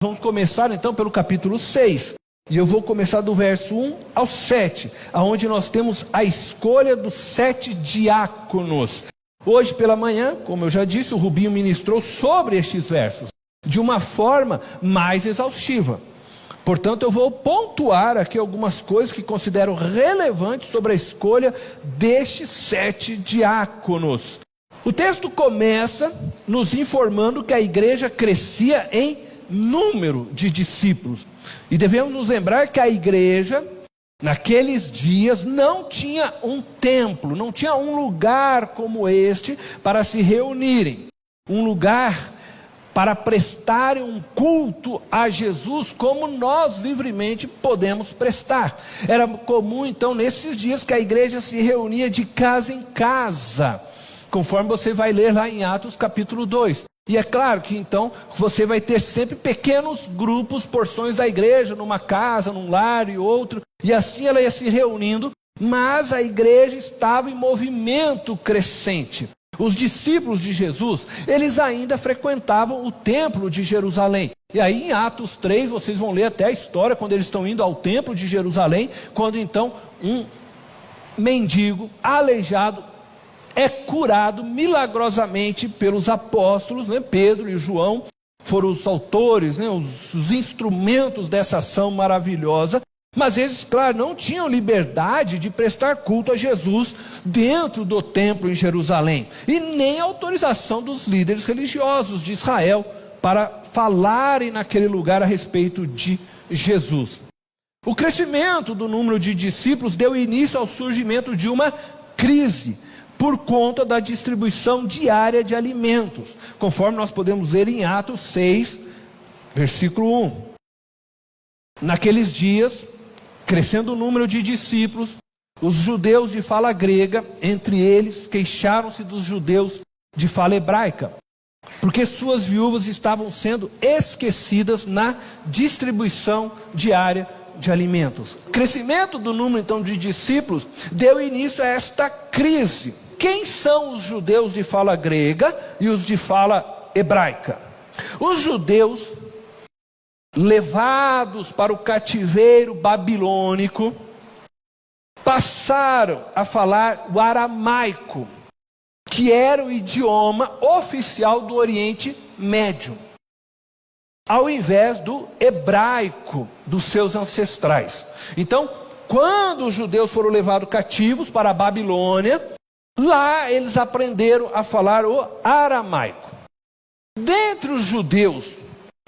Vamos começar então pelo capítulo 6. E eu vou começar do verso 1 ao 7, onde nós temos a escolha dos 7 diáconos. Hoje pela manhã, como eu já disse, o Rubinho ministrou sobre estes versos, de uma forma mais exaustiva. Portanto, eu vou pontuar aqui algumas coisas que considero relevantes sobre a escolha destes 7 diáconos. O texto começa nos informando que a igreja crescia em número de discípulos. E devemos nos lembrar que a igreja, naqueles dias, não tinha um templo, não tinha um lugar como este para se reunirem. Um lugar para prestarem um culto a Jesus como nós livremente podemos prestar. Era comum então nesses dias que a igreja se reunia de casa em casa, conforme você vai ler lá em Atos capítulo 2. E é claro que então você vai ter sempre pequenos grupos, porções da igreja, numa casa, num lar e outro, e assim ela ia se reunindo, mas a igreja estava em movimento crescente. Os discípulos de Jesus, eles ainda frequentavam o templo de Jerusalém. E aí em Atos 3, vocês vão ler até a história, quando eles estão indo ao templo de Jerusalém, quando então um mendigo, aleijado, é curado milagrosamente pelos apóstolos, Pedro e João foram os autores, os instrumentos dessa ação maravilhosa, mas eles, claro, não tinham liberdade de prestar culto a Jesus dentro do templo em Jerusalém, e nem autorização dos líderes religiosos de Israel para falarem naquele lugar a respeito de Jesus. O crescimento do número de discípulos deu início ao surgimento de uma crise, por conta da distribuição diária de alimentos, conforme nós podemos ver em Atos 6, versículo 1. Naqueles dias, crescendo o número de discípulos, os judeus de fala grega, entre eles, queixaram-se dos judeus de fala hebraica, porque suas viúvas estavam sendo esquecidas na distribuição diária de alimentos. O crescimento do número então de discípulos deu início a esta crise. Quem são os judeus de fala grega e os de fala hebraica? Os judeus levados para o cativeiro babilônico passaram a falar o aramaico, que era o idioma oficial do Oriente Médio, ao invés do hebraico dos seus ancestrais. Então, quando os judeus foram levados cativos para a Babilônia, lá eles aprenderam a falar o aramaico. Dentre os judeus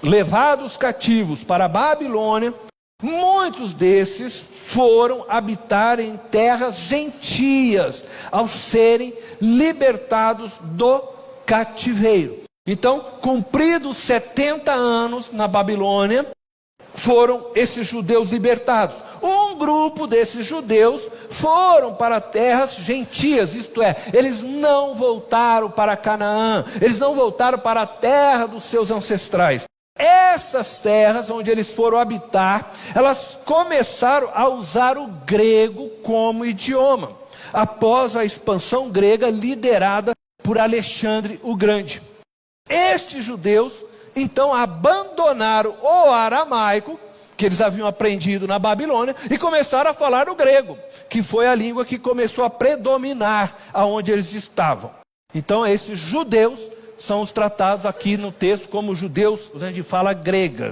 levados cativos para a Babilônia, muitos desses foram habitar em terras gentias ao serem libertados do cativeiro. Então, cumpridos 70 anos na Babilônia, foram esses judeus libertados. Um grupo desses judeus foram para terras gentias, isto é, eles não voltaram para Canaã, eles não voltaram para a terra dos seus ancestrais. Essas terras onde eles foram habitar, elas começaram a usar o grego como idioma, após a expansão grega liderada por Alexandre o Grande. Estes judeus então abandonaram o aramaico, que eles haviam aprendido na Babilônia, e começaram a falar o grego, que foi a língua que começou a predominar aonde eles estavam. Então esses judeus são os tratados aqui no texto como judeus, a gente fala grega.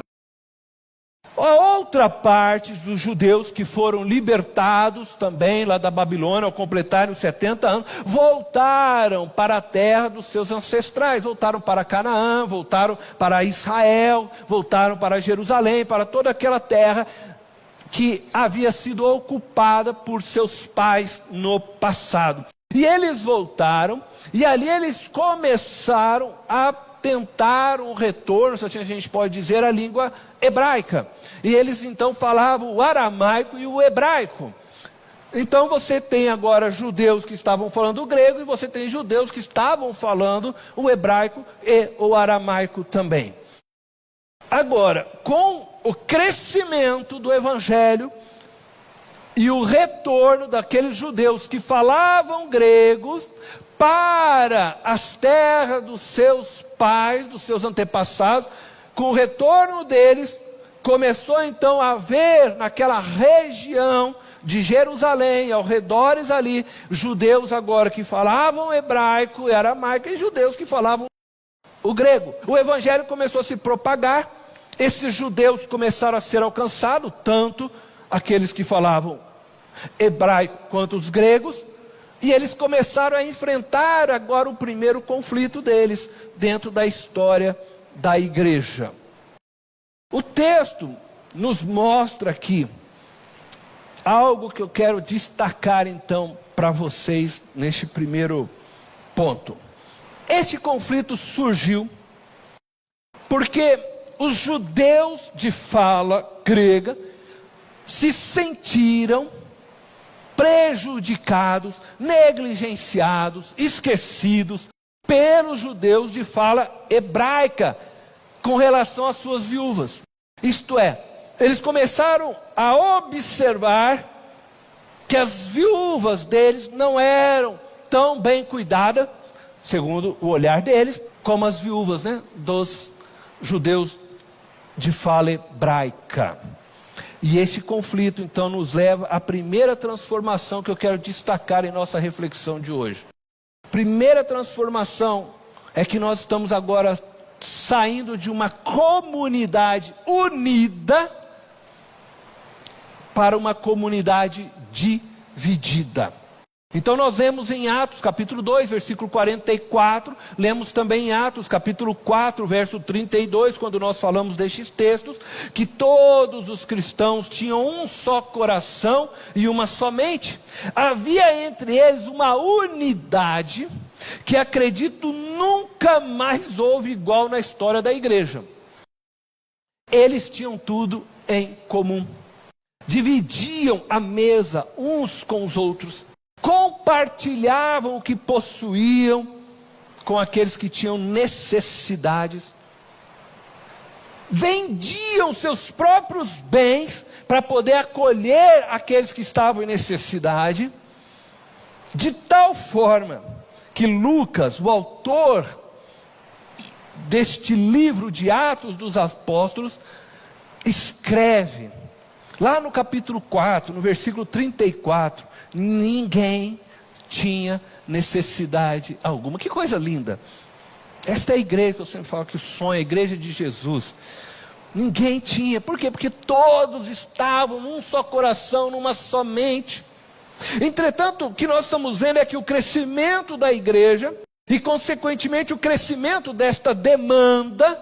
A outra parte dos judeus que foram libertados também lá da Babilônia, ao completarem os 70 anos, voltaram para a terra dos seus ancestrais, voltaram para Canaã, voltaram para Israel, voltaram para Jerusalém, para toda aquela terra que havia sido ocupada por seus pais no passado. E eles voltaram, e ali eles começaram a tentar um retorno, se a gente pode dizer, à língua hebraica. E eles então falavam o aramaico e o hebraico. Então você tem agora judeus que estavam falando o grego, e você tem judeus que estavam falando o hebraico e o aramaico também. Agora, com o crescimento do evangelho e o retorno daqueles judeus que falavam grego para as terras dos seus pais, dos seus antepassados, Com o retorno deles, começou então a haver naquela região de Jerusalém, ao redores ali, judeus agora que falavam hebraico e aramaico, e judeus que falavam o grego. O evangelho começou a se propagar, esses judeus começaram a ser alcançados, tanto aqueles que falavam hebraico quanto os gregos, e eles começaram a enfrentar agora o primeiro conflito deles, dentro da história da igreja. O texto nos mostra aqui algo que eu quero destacar então para vocês neste primeiro ponto. Este conflito surgiu porque os judeus de fala grega se sentiram prejudicados, negligenciados, esquecidos pelos judeus de fala hebraica com relação às suas viúvas. Isto é, eles começaram a observar que as viúvas deles não eram tão bem cuidadas, segundo o olhar deles, como as viúvas, dos judeus de fala hebraica. E este conflito então nos leva à primeira transformação que eu quero destacar em nossa reflexão de hoje. Primeira transformação é que nós estamos agora saindo de uma comunidade unida para uma comunidade dividida. Então nós lemos em Atos capítulo 2, versículo 44, lemos também em Atos capítulo 4, verso 32, quando nós falamos destes textos, que todos os cristãos tinham um só coração e uma só mente. Havia entre eles uma unidade que acredito nunca mais houve igual na história da igreja. Eles tinham tudo em comum, dividiam a mesa uns com os outros, compartilhavam o que possuíam com aqueles que tinham necessidades, vendiam seus próprios bens para poder acolher aqueles que estavam em necessidade, de tal forma que Lucas, o autor deste livro de Atos dos Apóstolos, escreve lá no capítulo 4, no versículo 34, ninguém tinha necessidade alguma. Que coisa linda! Esta é a igreja que eu sempre falo que o sonho, a igreja de Jesus. Ninguém tinha, por quê? Porque todos estavam num só coração, numa só mente. Entretanto, o que nós estamos vendo é que o crescimento da igreja, e consequentemente o crescimento desta demanda,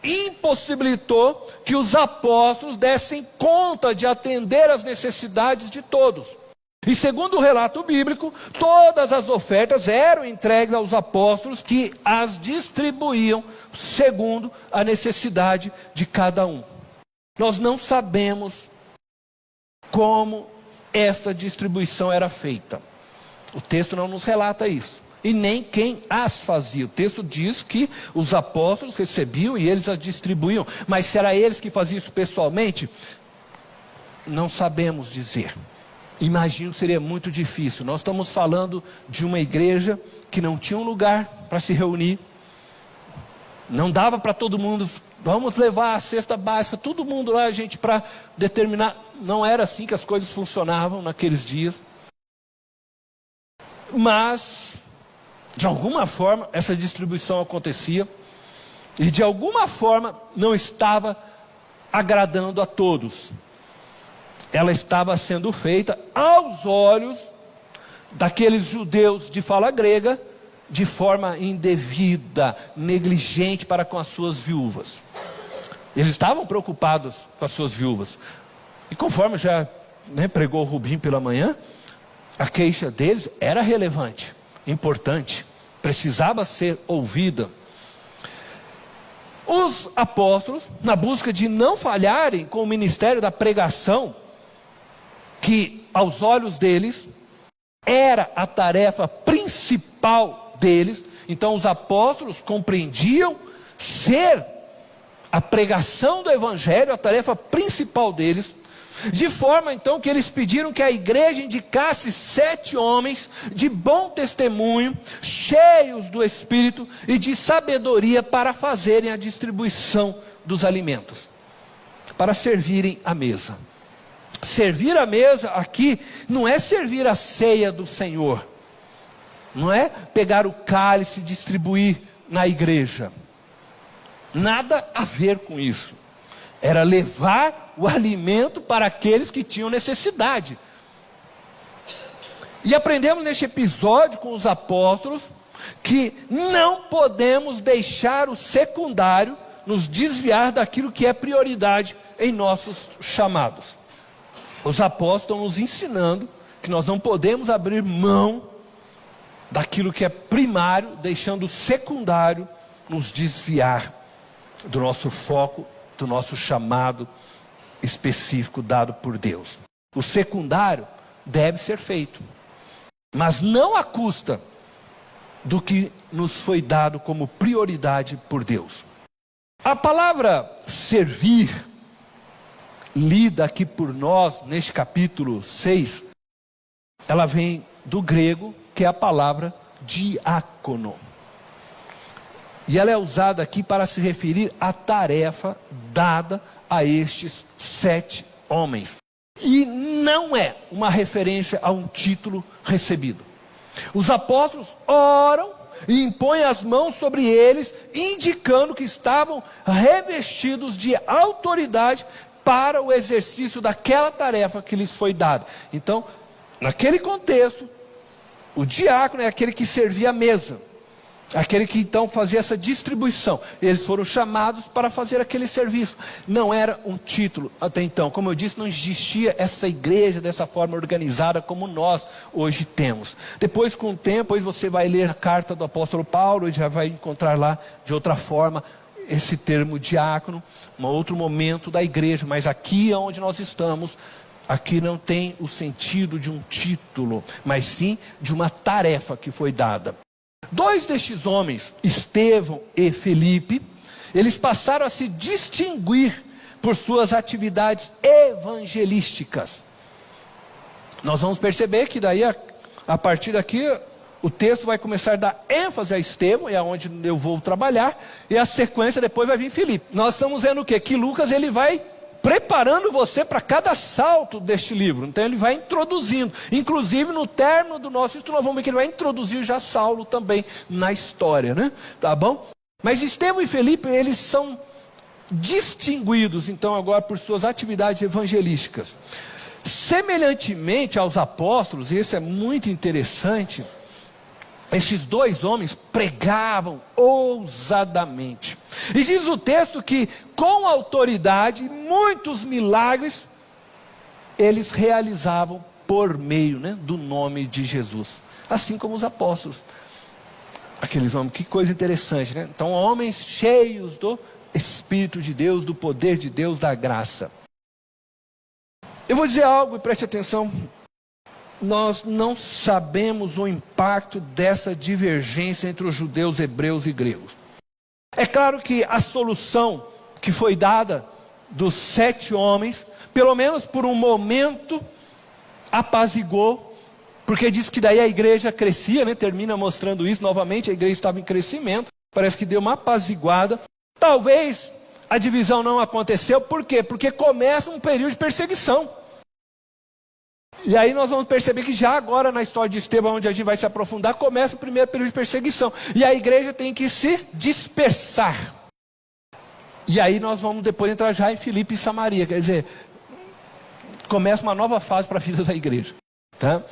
impossibilitou que os apóstolos dessem conta de atender às necessidades de todos. E segundo o relato bíblico, todas as ofertas eram entregues aos apóstolos, que as distribuíam segundo a necessidade de cada um. Nós não sabemos como esta distribuição era feita. O texto não nos relata isso. E nem quem as fazia. O texto diz que os apóstolos recebiam e eles as distribuíam. Mas se era eles que faziam isso pessoalmente, não sabemos dizer. Imagino que seria muito difícil. Nós estamos falando de uma igreja que não tinha um lugar para se reunir. Não dava para todo mundo, vamos levar a cesta básica, todo mundo lá, gente, para determinar. Não era assim que as coisas funcionavam naqueles dias. Mas, de alguma forma, essa distribuição acontecia. E de alguma forma, não estava agradando a todos. Ela estava sendo feita aos olhos daqueles judeus de fala grega, de forma indevida, negligente para com as suas viúvas. Eles estavam preocupados com as suas viúvas. E conforme já pregou o Rubim pela manhã, a queixa deles era relevante, importante, precisava ser ouvida. Os apóstolos, na busca de não falharem com o ministério da pregação, que aos olhos deles era a tarefa principal deles, então os apóstolos compreendiam ser a pregação do evangelho a tarefa principal deles, de forma então que eles pediram que a igreja indicasse 7 homens de bom testemunho, cheios do Espírito e de sabedoria para fazerem a distribuição dos alimentos, para servirem à mesa. Servir à mesa aqui não é servir a ceia do Senhor, não é pegar o cálice e distribuir na igreja, nada a ver com isso. Era levar o alimento para aqueles que tinham necessidade. E aprendemos neste episódio com os apóstolos que não podemos deixar o secundário nos desviar daquilo que é prioridade em nossos chamados. Os apóstolos estão nos ensinando que nós não podemos abrir mão daquilo que é primário, deixando o secundário nos desviar do nosso foco, do nosso chamado específico dado por Deus. O secundário deve ser feito, mas não à custa do que nos foi dado como prioridade por Deus. A palavra servir, lida aqui por nós, neste capítulo 6, ela vem do grego, que é a palavra diácono. E ela é usada aqui para se referir à tarefa dada a estes 7 homens. E não é uma referência a um título recebido. Os apóstolos oram e impõem as mãos sobre eles, indicando que estavam revestidos de autoridade para o exercício daquela tarefa que lhes foi dada. Então, naquele contexto, o diácono é aquele que servia a mesa, aquele que então fazia essa distribuição. Eles foram chamados para fazer aquele serviço. Não era um título até então. Como eu disse, não existia essa igreja dessa forma organizada como nós hoje temos. Depois, com o tempo, você vai ler a carta do apóstolo Paulo e já vai encontrar lá de outra forma esse termo diácono, um outro momento da igreja. Mas aqui onde nós estamos, aqui não tem o sentido de um título, mas sim de uma tarefa que foi dada. 2 destes homens, Estevão e Felipe, eles passaram a se distinguir por suas atividades evangelísticas. Nós vamos perceber que daí, a partir daqui, o texto vai começar a dar ênfase a Estevão, é onde eu vou trabalhar, e a sequência depois vai vir Felipe. Nós estamos vendo o quê? Que Lucas ele vai preparando você para cada salto deste livro. Então ele vai introduzindo, inclusive no término do nosso estudo, nós vamos ver que ele vai introduzir já Saulo também na história, né? Tá bom? Mas Estevão e Felipe, eles são distinguidos então agora por suas atividades evangelísticas. Semelhantemente aos apóstolos, e isso é muito interessante, estes 2 homens pregavam ousadamente. E diz o texto que com autoridade, muitos milagres eles realizavam por meio, do nome de Jesus. Assim como os apóstolos. Aqueles homens, que coisa interessante, né? Então, homens cheios do Espírito de Deus, do poder de Deus, da graça. Eu vou dizer algo e preste atenção. Nós não sabemos o impacto dessa divergência entre os judeus, hebreus e gregos. É claro que a solução que foi dada dos 7 homens, pelo menos por um momento, apaziguou, porque diz que daí a igreja crescia, termina mostrando isso novamente, a igreja estava em crescimento, parece que deu uma apaziguada. Talvez a divisão não aconteceu, por quê? Porque começa um período de perseguição. E aí nós vamos perceber que já agora na história de Estevão, onde a gente vai se aprofundar, começa o primeiro período de perseguição. E a igreja tem que se dispersar. E aí nós vamos depois entrar já em Filipe e Samaria. Quer dizer, começa uma nova fase para a vida da igreja. Tá?